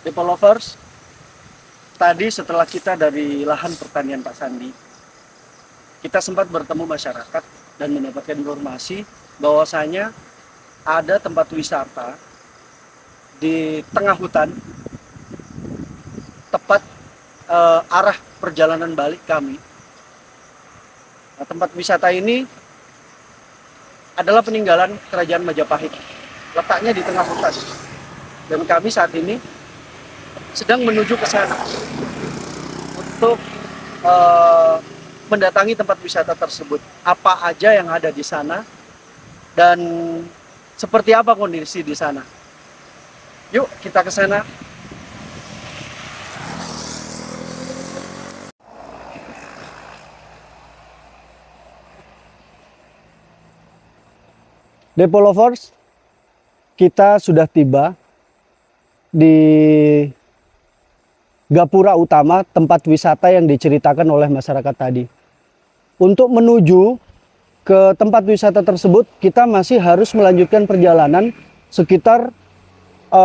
People lovers, tadi setelah kita dari lahan pertanian Pak Sandi, kita sempat bertemu masyarakat dan mendapatkan informasi bahwasanya ada tempat wisata di tengah hutan, tepat arah perjalanan balik kami. Nah, tempat wisata ini adalah peninggalan Kerajaan Majapahit, letaknya di tengah hutan. Dan kami saat ini sedang menuju ke sana untuk mendatangi tempat wisata tersebut. Apa aja yang ada di sana dan seperti apa kondisi di sana. Yuk kita ke sana. Depo Lovers, kita sudah tiba di gapura utama tempat wisata yang diceritakan oleh masyarakat tadi. Untuk menuju ke tempat wisata tersebut, kita masih harus melanjutkan perjalanan sekitar 2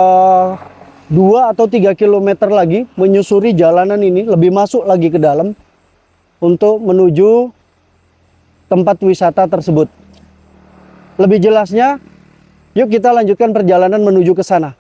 atau 3 km lagi, menyusuri jalanan ini, lebih masuk lagi ke dalam untuk menuju tempat wisata tersebut. Lebih jelasnya, yuk kita lanjutkan perjalanan menuju ke sana.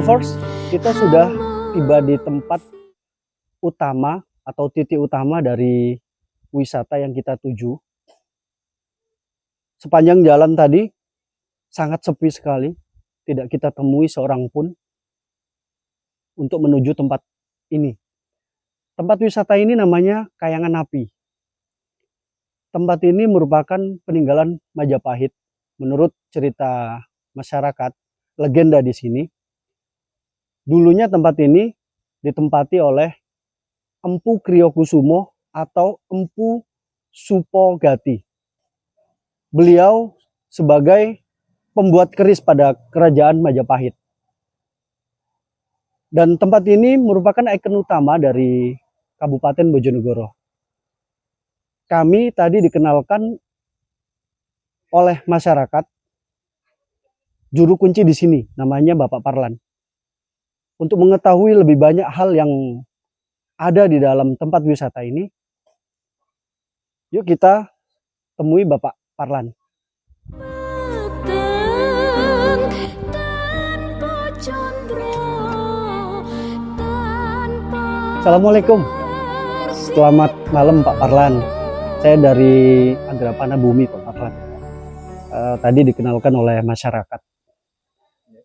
Lovers, kita sudah tiba di tempat utama atau titik utama dari wisata yang kita tuju. Sepanjang jalan tadi sangat sepi sekali, tidak kita temui seorang pun untuk menuju tempat ini. Tempat wisata ini namanya Kayangan Api. Tempat ini merupakan peninggalan Majapahit menurut cerita masyarakat, legenda di sini. Dulunya tempat ini ditempati oleh Empu Kriyokusumo atau Empu Supogati. Beliau sebagai pembuat keris pada kerajaan Majapahit. Dan tempat ini merupakan ikon utama dari Kabupaten Bojonegoro. Kami tadi dikenalkan oleh masyarakat juru kunci di sini, namanya Bapak Parlan. Untuk mengetahui lebih banyak hal yang ada di dalam tempat wisata ini, yuk kita temui Bapak Parlan. Assalamualaikum. Selamat malam Pak Parlan. Saya dari Agrapana Bumi Pak Parlan. Tadi dikenalkan oleh masyarakat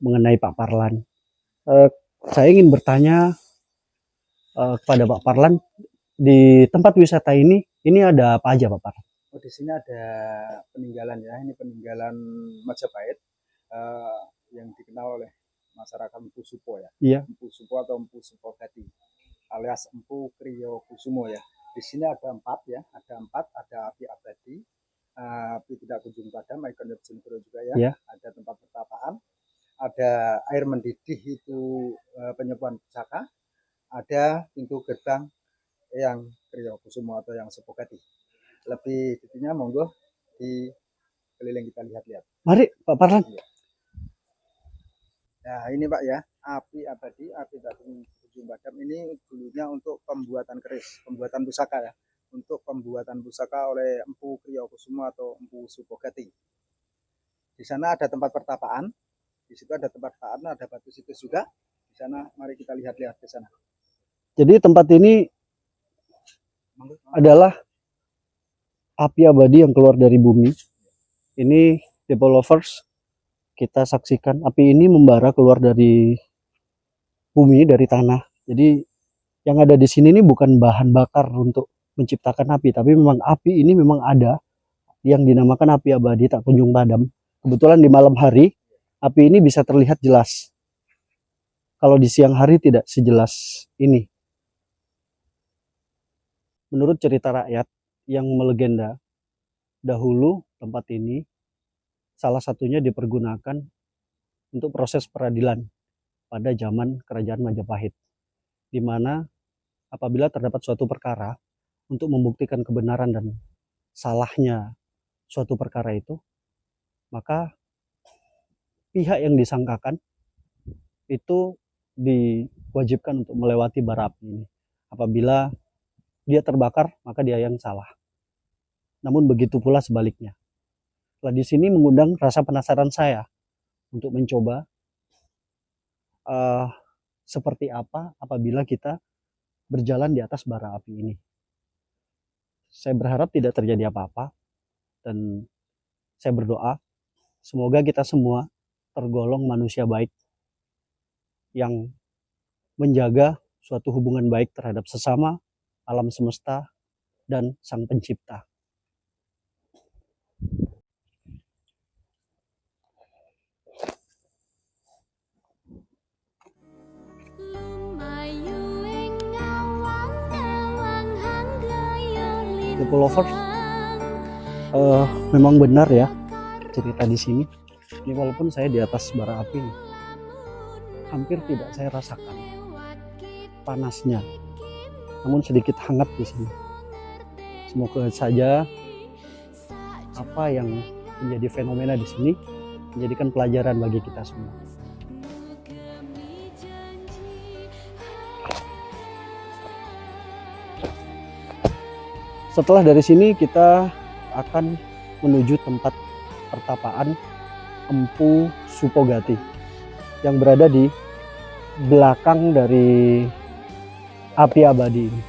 mengenai Pak Parlan. Saya ingin bertanya kepada Pak Parlan, di tempat wisata ini ada apa aja Pak Parlan? Oh, di sini ada peninggalan ya, ini peninggalan Majapahit yang dikenal oleh masyarakat Empu Supo ya. Iya. Empu Supo atau Empu Supogati alias Empu Kriyokusumo ya. Di sini ada 4 ya, ada api abadi, api tidak kunjung padam, ikon Bojonegoro juga ya. Iya. Ada tempat pertapaan, ada air mendidih itu penyembuhan pusaka, ada pintu gerbang yang Kriyokusumo atau yang Supogati. Lebih detailnya monggo di keliling kita lihat-lihat. Mari Pak Parlan. Ya. Nah ini Pak ya, api abadi, api tak kunjung padam ini dulunya untuk pembuatan keris, pembuatan pusaka ya. Untuk pembuatan pusaka oleh Empu Kriyokusumo atau Empu Supogati. Di sana ada tempat pertapaan. Di situ ada tempat taat, ada batu situs juga. Di sana, mari kita lihat-lihat ke sana. Jadi tempat ini adalah api abadi yang keluar dari bumi. Ini Depo Lovers, kita saksikan api ini membara keluar dari bumi, dari tanah. Jadi yang ada di sini ini bukan bahan bakar untuk menciptakan api, tapi memang api ini memang ada yang dinamakan api abadi tak kunjung padam. Kebetulan di malam hari api ini bisa terlihat jelas. Kalau di siang hari tidak sejelas ini. Menurut cerita rakyat yang melegenda, dahulu tempat ini salah satunya dipergunakan untuk proses peradilan pada zaman Kerajaan Majapahit, di mana apabila terdapat suatu perkara, untuk membuktikan kebenaran dan salahnya suatu perkara itu, maka pihak yang disangkakan itu diwajibkan untuk melewati bara api ini. Apabila dia terbakar, maka dia yang salah. Namun begitu pula sebaliknya. Nah, di sini mengundang rasa penasaran saya untuk mencoba seperti apa apabila kita berjalan di atas bara api ini. Saya berharap tidak terjadi apa-apa, dan saya berdoa semoga kita semua tergolong manusia baik yang menjaga suatu hubungan baik terhadap sesama, alam semesta, dan Sang Pencipta. People lovers, memang benar ya cerita di sini. Ini walaupun saya di atas bara api, hampir tidak saya rasakan panasnya, namun sedikit hangat di sini. Semoga saja apa yang menjadi fenomena di sini menjadikan pelajaran bagi kita semua. Setelah dari sini kita akan menuju tempat pertapaan Empu Supogati yang berada di belakang dari api abadi ini.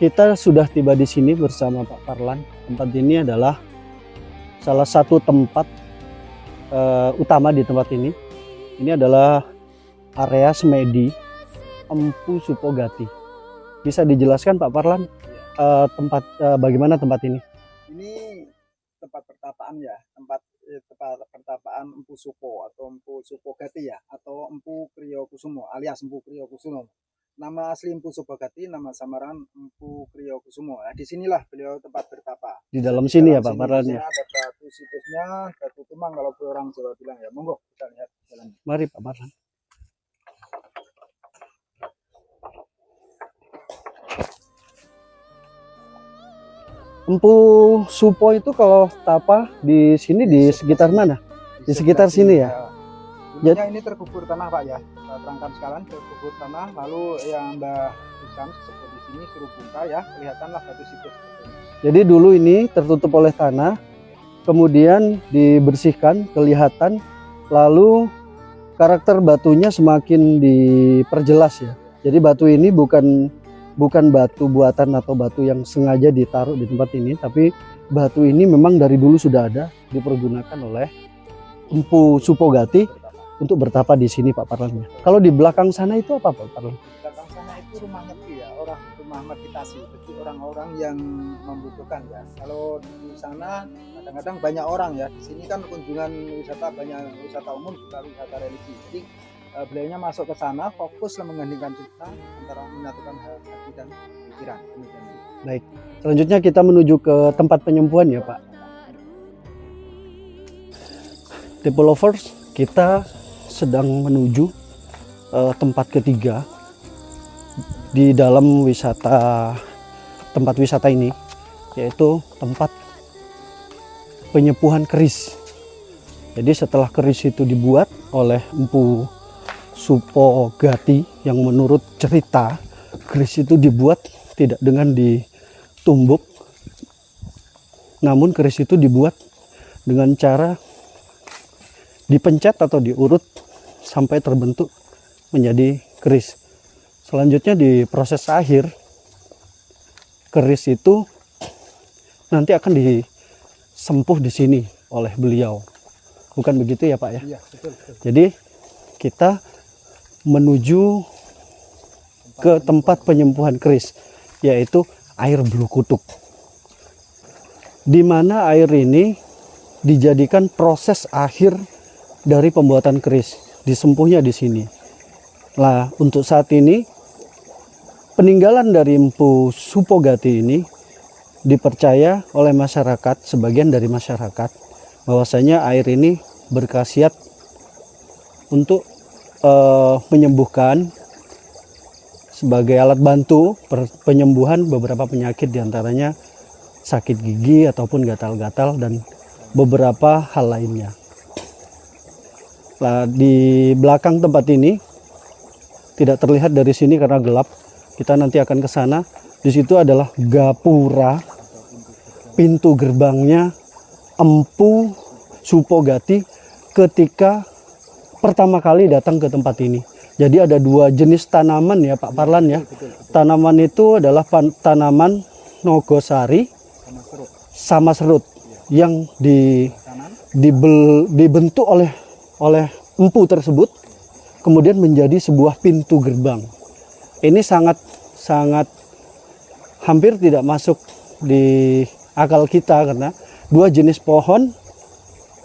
Kita sudah tiba di sini bersama Pak Parlan. Tempat ini adalah salah satu tempat utama di tempat ini. Ini adalah area semedi Empu Supogati. Bisa dijelaskan Pak Parlan bagaimana tempat ini? Ini tempat pertapaan ya, tempat pertapaan Empu Supo atau Empu Supogati ya, atau Empu Kriyokusumo alias Empu Kriyokusumo. Nama asli Empu Supogati, nama samaran Empu Kriyokusumo. Nah, disinilah beliau tempat bertapa. Di dalam sini ya Pak Parlan ya. Ada batu situsnya, batu tumang kalau orang Jawa bilang ya. Monggo kita lihat jalan. Mari Pak Parlan. Empu Supo itu kalau tapa di sini di sekitar mana? Di sekitar sini ya. Dulunya ini terkubur tanah Pak ya. Saya terangkan sekalian, terkubur tanah. Lalu yang Mbah Usam seperti di sini suruh buka ya, kelihatanlah batu situs. Jadi dulu ini tertutup oleh tanah, kemudian dibersihkan, kelihatan, lalu karakter batunya semakin diperjelas ya. Jadi batu ini bukan batu buatan atau batu yang sengaja ditaruh di tempat ini, tapi batu ini memang dari dulu sudah ada, dipergunakan oleh Empu Supogati untuk bertapa di sini Pak Parlan. Kalau di belakang sana itu apa Pak Parlan? Di belakang sana itu rumah nyepi ya, rumah meditasi, jadi orang-orang yang membutuhkan ya. Kalau di sana kadang-kadang banyak orang ya, di sini kan kunjungan wisata, banyak wisata umum juga wisata religi. Jadi beliaunya masuk ke sana, fokus mengheningkan cipta antara menyatukan hati dan pikiran. Baik, selanjutnya kita menuju ke tempat penyembuhan ya Pak. People lovers, kita sedang menuju tempat ketiga di dalam tempat wisata ini, yaitu tempat penyepuhan keris. Jadi setelah keris itu dibuat oleh Empu Supogati, yang menurut cerita keris itu dibuat tidak dengan ditumbuk, namun keris itu dibuat dengan cara dipencet atau diurut sampai terbentuk menjadi keris. Selanjutnya di proses akhir, keris itu nanti akan disempuh di sini oleh beliau. Bukan begitu ya Pak ya? Iya, betul, betul. Jadi kita menuju ke tempat penyempuhan keris, yaitu air Bulu Kutuk. di mana air ini dijadikan proses akhir dari pembuatan keris, disempuhnya di sini. Nah, untuk saat ini peninggalan dari Empu Supogati ini dipercaya oleh masyarakat, sebagian dari masyarakat, bahwasanya air ini berkhasiat untuk menyembuhkan, sebagai alat bantu penyembuhan beberapa penyakit, diantaranya sakit gigi ataupun gatal-gatal dan beberapa hal lainnya. Nah, di belakang tempat ini tidak terlihat dari sini karena gelap. Kita nanti akan ke sana. Di situ adalah gapura, pintu gerbangnya Empu Supogati ketika pertama kali datang ke tempat ini. Jadi ada dua jenis tanaman ya Pak Parlan ya. Tanaman itu adalah tanaman nogosari sama serut yang dibentuk oleh empu tersebut, kemudian menjadi sebuah pintu gerbang. Ini sangat hampir tidak masuk di akal kita karena dua jenis pohon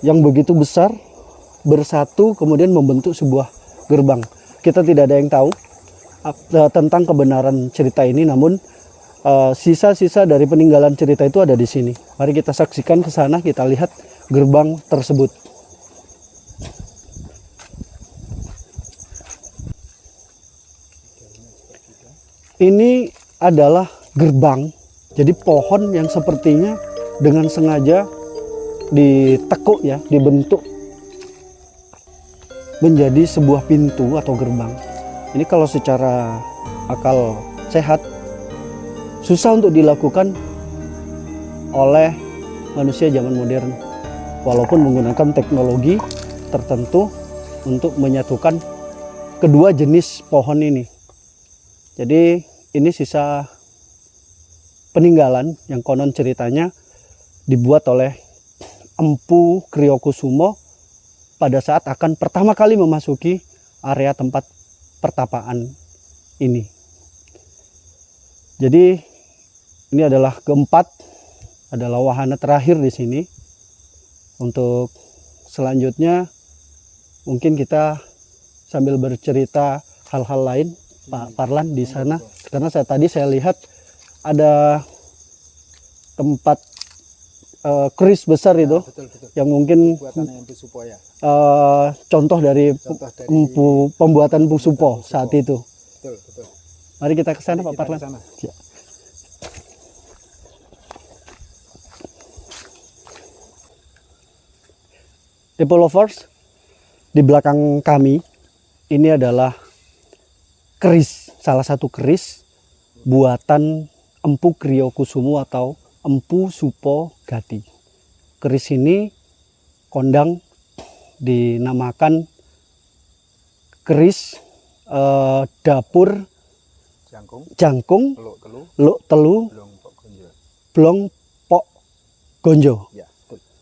yang begitu besar bersatu kemudian membentuk sebuah gerbang. Kita tidak ada yang tahu tentang kebenaran cerita ini, namun sisa-sisa dari peninggalan cerita itu ada di sini. Mari kita saksikan ke sana, kita lihat gerbang tersebut. Ini adalah gerbang, jadi pohon yang sepertinya dengan sengaja ditekuk ya, dibentuk menjadi sebuah pintu atau gerbang. Ini kalau secara akal sehat susah untuk dilakukan oleh manusia zaman modern, walaupun menggunakan teknologi tertentu untuk menyatukan kedua jenis pohon ini. Jadi ini sisa peninggalan yang konon ceritanya dibuat oleh Empu Kriyokusumo pada saat akan pertama kali memasuki area tempat pertapaan ini. Jadi ini adalah keempat, adalah wahana terakhir di sini. Untuk selanjutnya mungkin kita sambil bercerita hal-hal lain Pak Parlan di sana, karena tadi saya lihat ada tempat keris besar itu, betul. Yang mungkin contoh dari pembuatan Empu Supo saat itu. Betul. Mari kita ke sana Pak Parlan. Ya. People lovers, di belakang kami ini adalah keris, salah satu keris buatan Empu Kriyokusumo atau Empu Supogati. Keris ini kondang dinamakan keris dapur jangkung luk telu blong pok gonjo. Ya,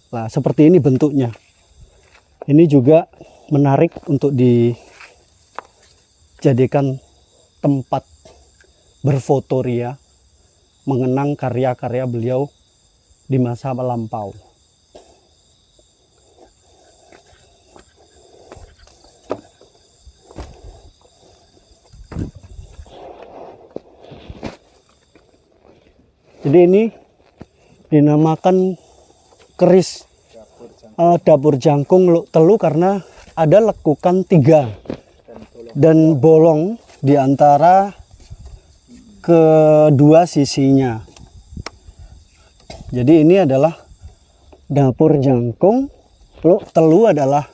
nah, seperti ini bentuknya. Ini juga menarik untuk dijadikan tempat berfoto ria, mengenang karya-karya beliau di masa lampau. Jadi ini dinamakan keris dapur jangkung luk telu karena ada lekukan 3 dan bolong di antara kedua sisinya. Jadi ini adalah dapur jangkung, luk telu adalah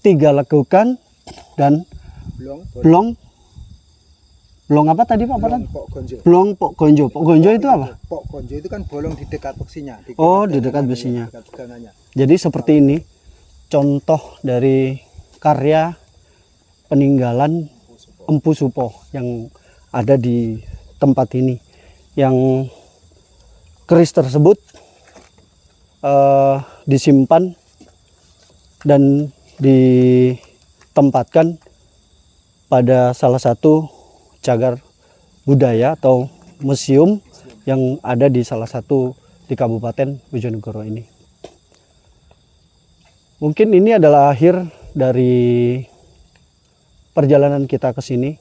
3 lekukan dan blong apa tadi Pak Parlan? Blong pok gonjo. Pok gonjo itu apa? Pok gonjo itu kan bolong di dekat besinya. Di dekat besinya. Jadi seperti ini contoh dari karya peninggalan Empu Supo yang ada di tempat ini. Yang keris tersebut disimpan dan ditempatkan pada salah satu cagar budaya atau museum yang ada di salah satu di Kabupaten Bojonegoro ini. Mungkin ini adalah akhir dari perjalanan kita ke sini.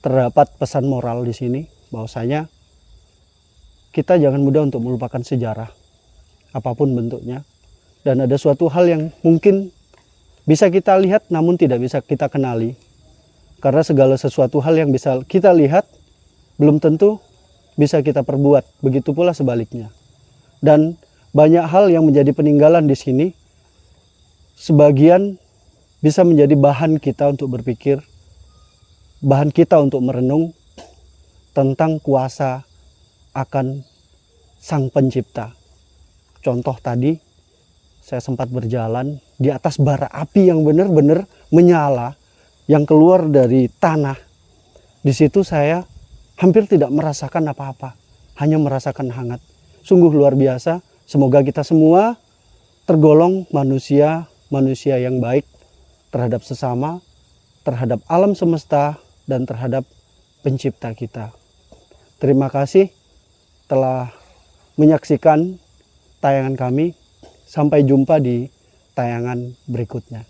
Terdapat pesan moral di sini bahwasanya kita jangan mudah untuk melupakan sejarah apapun bentuknya, dan ada suatu hal yang mungkin bisa kita lihat namun tidak bisa kita kenali, karena segala sesuatu hal yang bisa kita lihat belum tentu bisa kita perbuat, begitu pula sebaliknya. Dan banyak hal yang menjadi peninggalan di sini, sebagian bisa menjadi bahan kita untuk berpikir, bahan kita untuk merenung tentang kuasa akan Sang Pencipta. Contoh tadi, saya sempat berjalan di atas bara api yang benar-benar menyala, yang keluar dari tanah. Di situ saya hampir tidak merasakan apa-apa, hanya merasakan hangat. Sungguh luar biasa. Semoga kita semua tergolong manusia yang baik terhadap sesama, terhadap alam semesta, dan terhadap Pencipta kita. Terima kasih telah menyaksikan tayangan kami. Sampai jumpa di tayangan berikutnya.